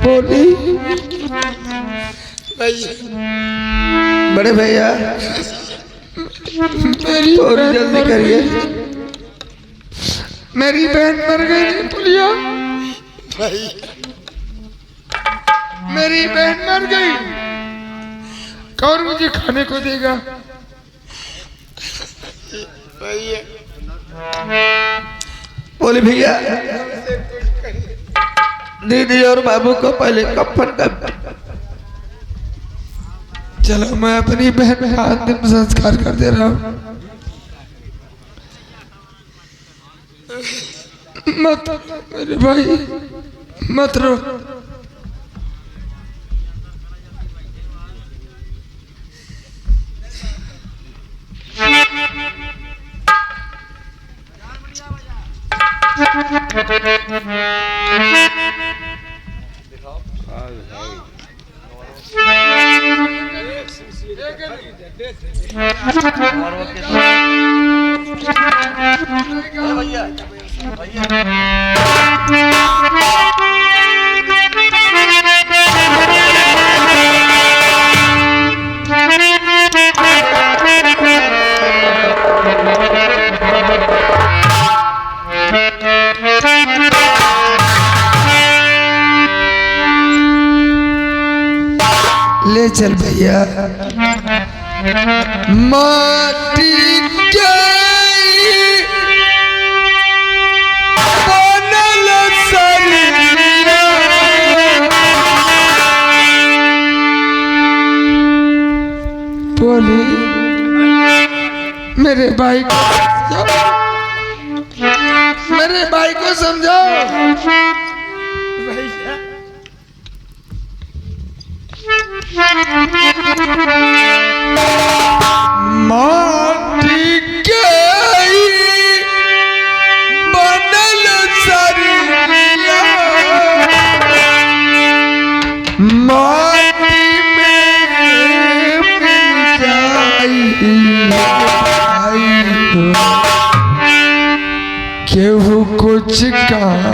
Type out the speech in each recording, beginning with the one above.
बोली बड़े भैया थोड़ी जल्दी करिए, मेरी बहन मर गई। बोलिया मेरी बहन मर गई, कौन मुझे खाने को देगा? बोले भैया दीदी और बाबू को पहले कफन कर। चलो मैं अपनी बहन का अंतिम संस्कार कर दे रहा हूँ। मत मेरे भाई मत रो। ले चल भैया माटी के बनल शरीरिया, बोली मेरे भाई को मेरे भाई को समझाओ। माटी के बनल शरीरिया, माटी में मिल जाई केहू कुछ काम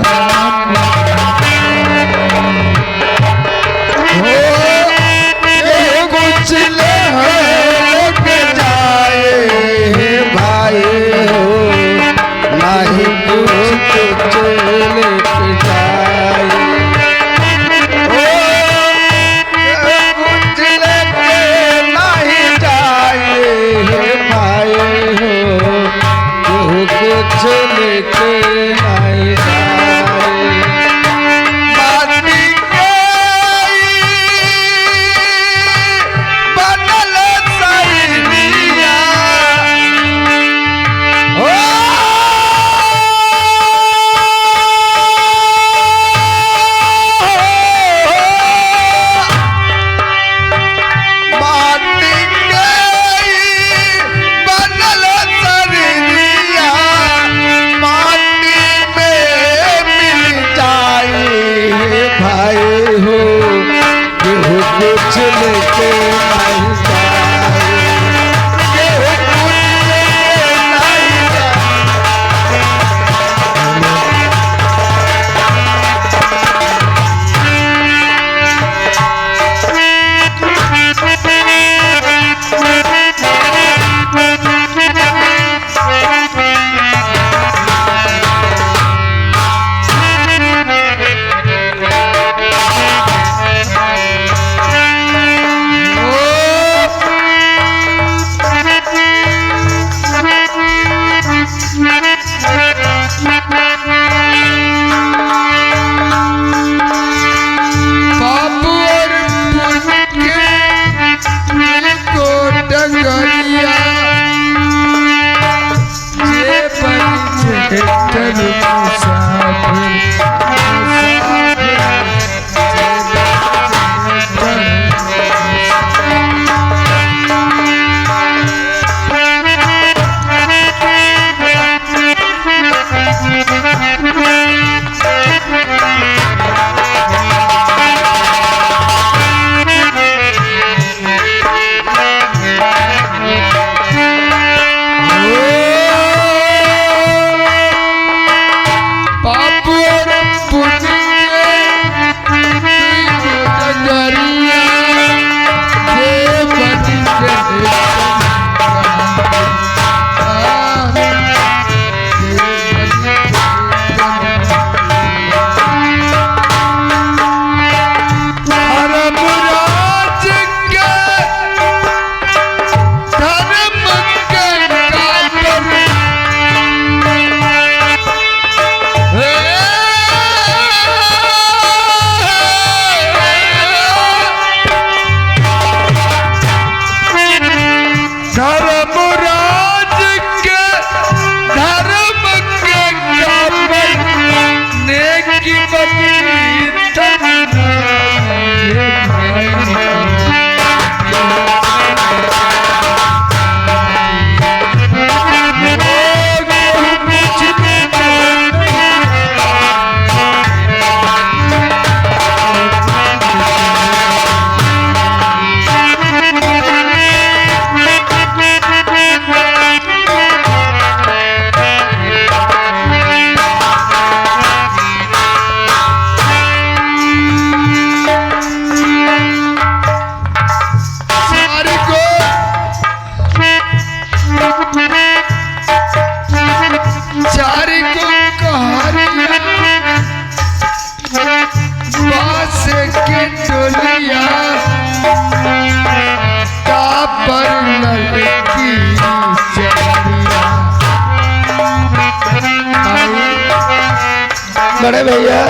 बड़े भैया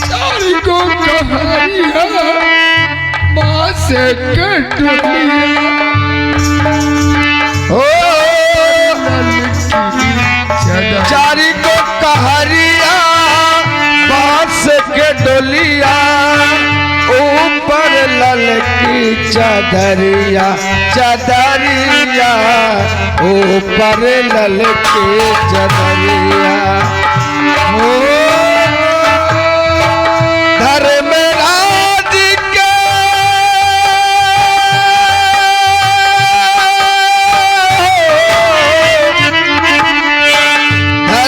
चारी को कहानियां माँ से कटलिया हो चारी को कहरिया बांस के डोलिया ऊपर ललकी चदरिया चदरिया ऊपर ललकी चदरिया हो धर्मराज के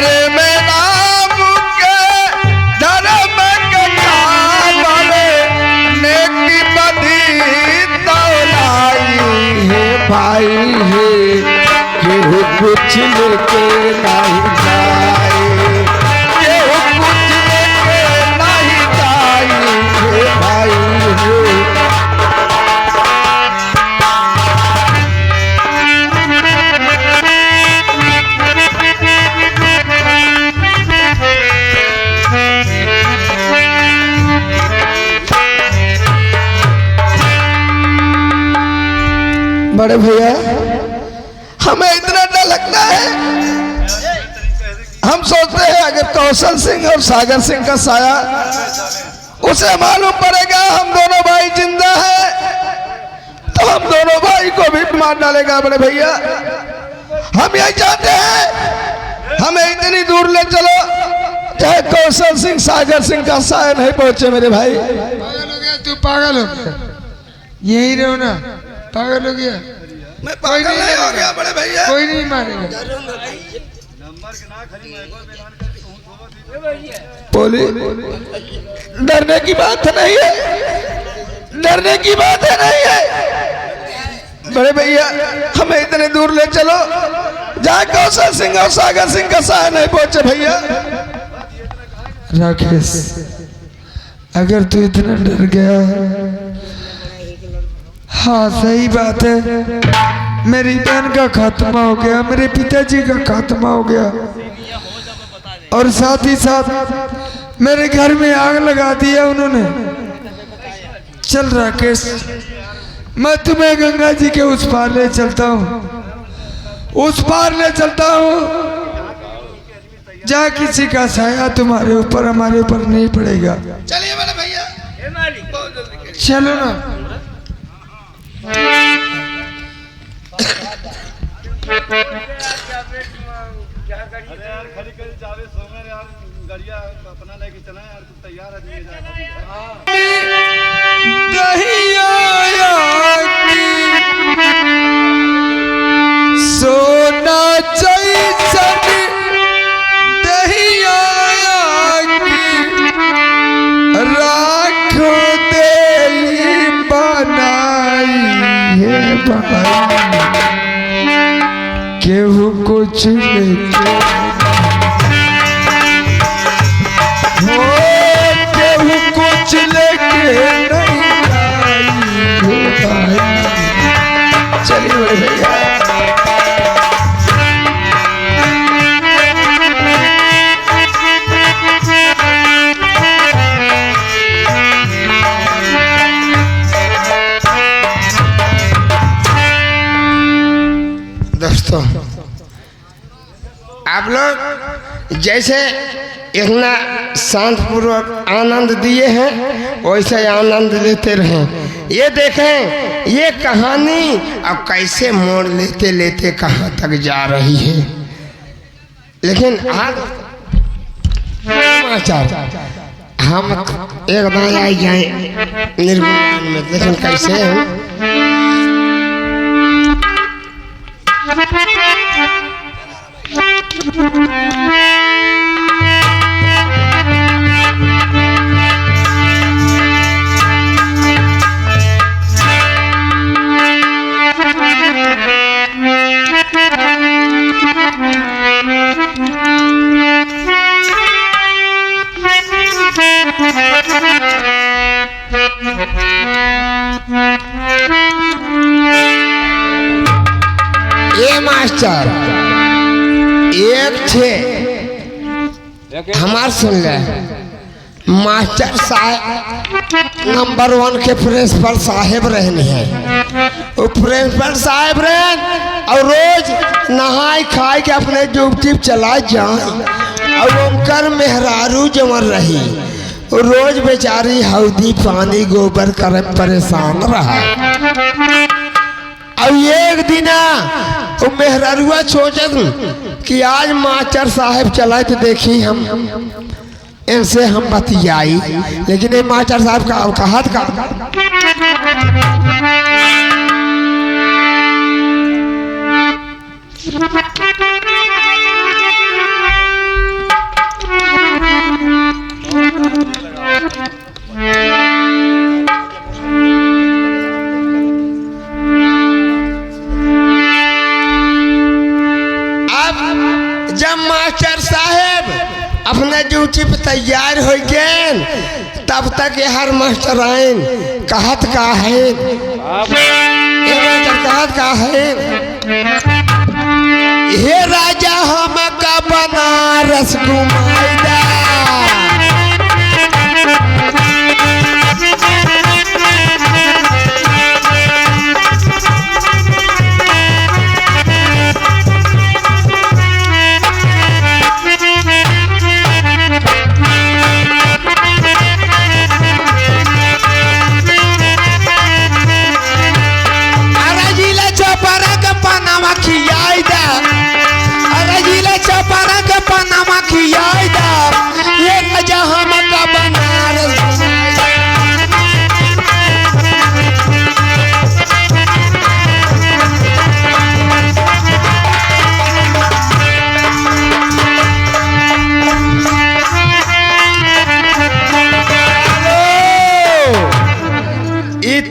धर्मराज के धर्म के काम नेकी बधी तौलाई है भाई है केहू कुछ लेके नहीं जाए केहू कुछ लेके नहीं जाए है भाई है बड़े भैया हमें इतना डर लगता है हम सोचते हैं अगर कौशल सिंह और सागर सिंह का साया उसे मालूम पड़ेगा हम दोनों भाई जिंदा हैं तो हम दोनों भाई को भी मार डालेगा बड़े भैया हम यही चाहते हैं हमें इतनी दूर ले चलो चाहे कौशल सिंह सागर सिंह का साया नहीं पहुंचे मेरे भाई। पागल हो गया तू पागल हो गया यही रहो ना पागल हो गया मैं पागल नहीं हो गया बड़े भैया कोई नहीं मारेगा बोली डरने की बात नहीं है डरने की बात है नहीं है बड़े भैया हमें इतने दूर ले चलो जहाँ कौशल सिंह और सागर सिंह का साया नहीं पहुंचे भैया। राकेश अगर तू इतना डर गया है हाँ सही बात है मेरी बहन का खात्मा हो गया मेरे पिताजी का खात्मा हो गया और साथ ही साथ मेरे घर में आग लगा दिया उन्होंने। चल राकेश मैं तुम्हें गंगा जी के उस पार ले चलता हूँ उस पार ले चलता हूँ जहाँ किसी का साया तुम्हारे ऊपर हमारे ऊपर नहीं पड़ेगा। चलिए बड़े भैया चलो ना अरे यार खड़ी खड़ी जावे सोमर यार गाड़िया अपना लेके चला यार तू तैयार आदमी है दहिया सोना जैसन दहिया राखो देली बनाई है भाई केहू कुछ लेके हो केहू कुछ लेके नहीं आई है भाई। चलिए बड़े भैया दोस्तों आप लोग जैसे इतना शांतपूर्वक आनंद दिए हैं वैसे आनंद लेते रहें। ये देखें ये कहानी अब कैसे मोड़ लेते लेते कहाँ तक जा रही है। लेकिन आज समाचार हम एकदम आ जाए निर्गुण में, लेकिन कैसे हैं ये मास्टर एक थे हमार सुन ले मास्टर साहब नंबर 1 के प्रिंसिपल साहेब रहने हैं। वो प्रिंसिपल साहेब रहन और रोज नहाई खाए के अपने ड्यूटी चला जाए और उनकर मेहरारू जमर रही रोज बेचारी हल्दी पानी गोबर करे परेशान रहा। अब एक दिन वो मेहरारुआ सोचत कि आज मास्टर साहब चलाए तो देखी हम इनसे हम बतियाई, लेकिन ये मास्टर साहब का कहत का जब मास्टर साहेब अपने ड्यूटी पे तैयार हो गए तब तक ये हर मास्टर आइन कहत का है कहत का है हे राजा हम का बनारस घुमाइदा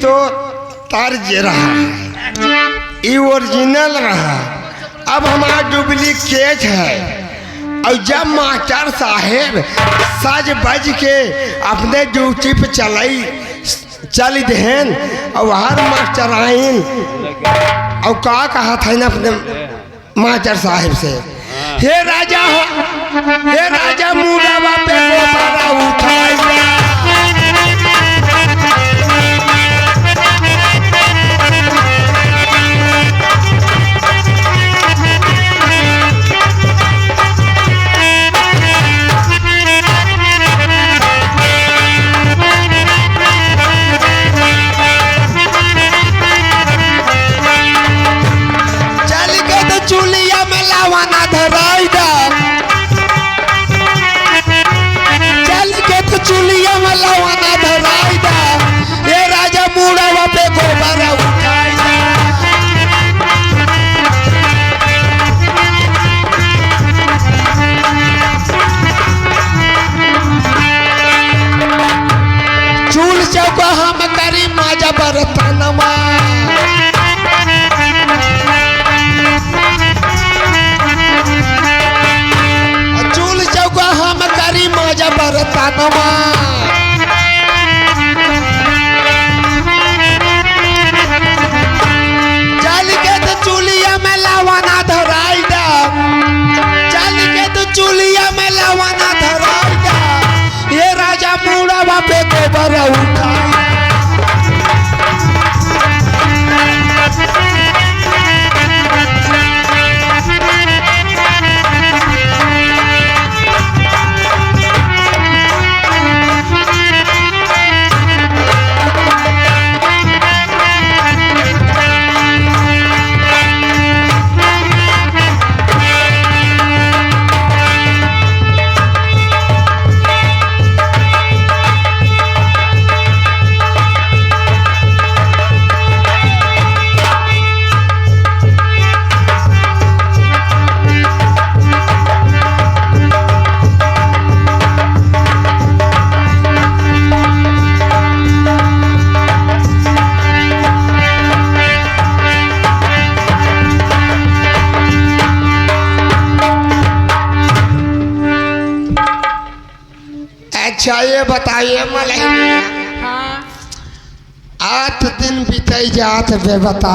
तो तर्ज रहा ये ओरिजिनल रहा, अब हमारा डुप्लीकेट है। और जब मास्टर साहेब सज बज के अपने ड्यूटी पे चल देन और हर मास्टर आइन और का कहा था ना अपने मास्टर साहेब से हे राजा मुड़ावा पे गोबरा उठाइया चूलिया में लावाना धराइदा चल के तो चूलिया में लावाना धराइदा ये राजा मुड़ावा पे गोबरा उठाइदा चूल चौका हम करी माजा बरतनमा माजा बरतनमा चल के तो चूलिया में लावाना धराइदा चल के तो चूलिया में लावाना धराइदा ये राजा मुड़ावा पे गोबरा उठाइदा अच्छा ये बताइए मलैया 8 दिन बीते जात बे बता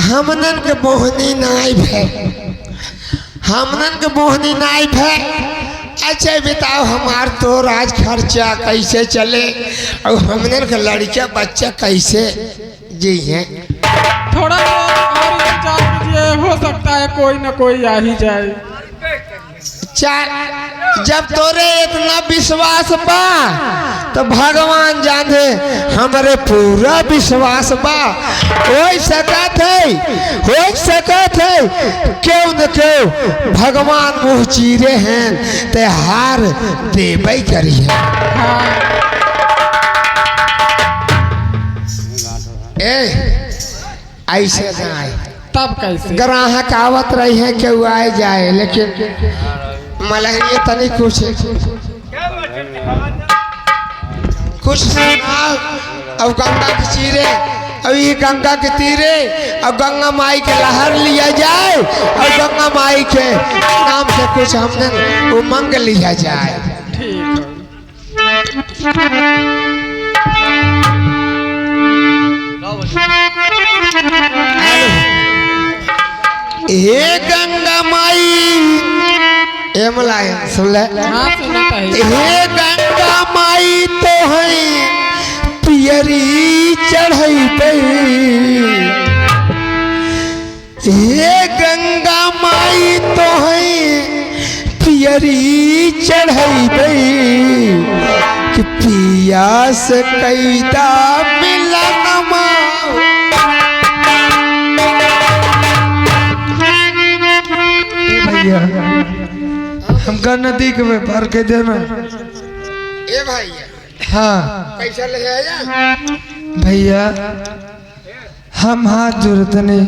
हमनन के मोहनी नाई भे हमनन के मोहनी नाई है। अच्छा बताओ हमार तो राज खर्चा कैसे चले और हमनन के लड़का बच्चा कैसे जी हैं। थोड़ा और इंतजार कीजिए, हो सकता है कोई ना कोई आ ही जाए। जब तोरे इतना विश्वास बा तो भगवान जाने हमरे पूरा विश्वास बा। हो सकत है क्यों न क्यों भगवान मुँह चीरे हैं ते हार देवे करी है। ऐसे ना आए तब कैसे ग्राहक आवत रही है क्यों आए जाए, लेकिन मलहरिए तनी कुछ सुनाओ। अब गंगा के चीरे, अब ये गंगा के तीरे अब गंगा माई के लहर लिया जाए और गंगा माई के नाम से कुछ हमने उमंग लिया जाए। हे गंगा माई ए मलायन सुन ले। हाँ सुनता है। हे गंगा माई तो है पियरी चढ़ई पे, हे गंगा माई तो है पियरी चढ़ई पे कि पिया से कैदा मिला नमा। भैया हमका नदी के व्यापार के देना। ए भैया हाँ कैसा ले आया भैया हम हाथ जोड़ते नहीं।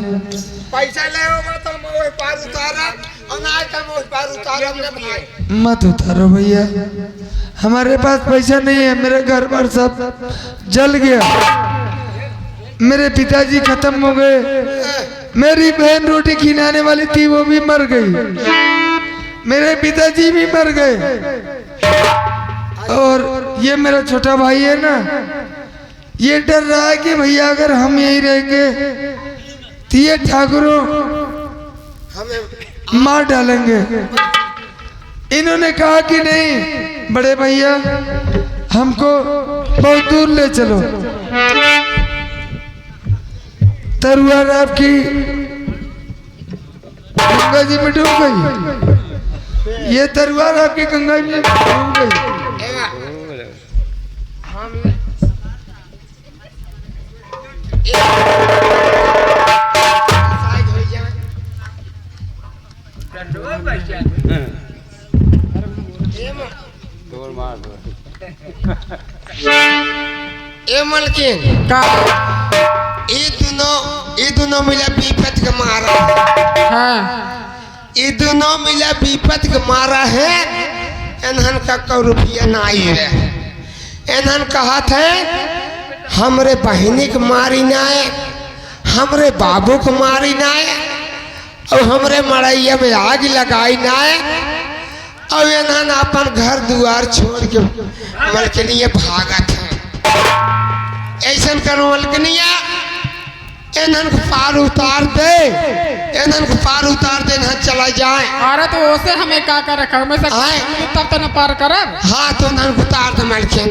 पैसा ले होगा तो मोह पार उतारा और ना का मोह पार उतारा अपने भाई मत उतारो भैया, हमारे पास पैसा नहीं है। मेरे घर पर सब जल गया, मेरे पिताजी खत्म हो गए, मेरी बहन रोटी खिलाने वाली थी वो भी मर गई, मेरे पिताजी भी मर गए। और ये मेरा छोटा भाई है ना, ये डर रहा है कि भैया अगर हम यही रहेंगे तो ये ठाकुरों हमें मार डालेंगे। इन्होंने कहा कि नहीं बड़े भैया हमको बहुत दूर ले चलो। तरुआर आपकी गंगा जी में डूब गई, ये तरुआर आपकी गंगा जी में डूब गई। ए मलकिन का ये दोनों मिला विपत के मारा। हाँ ये दोनों मिला विपत के मारा है। इन्हन का कौ रुपया ना आई रहे, इन्हन कहा थे हमरे बहनी के मारी ना है, हमरे बाबू को मारी ना है और हमरे मड़ैया में आग लगाई ना है। और इन्हन अपन घर दुआर छोड़ के मलकनिया भागत है। ऐसा करो मलकनिया इन्हन को पार उतार दे, इन्हन को पार उतार दे, इन्हन चला जाए। अरे तो उसे हमें क्या कर रखा हमें तब तो न पार कर। हाँ तो इन्हन को उतार दे मलकिन।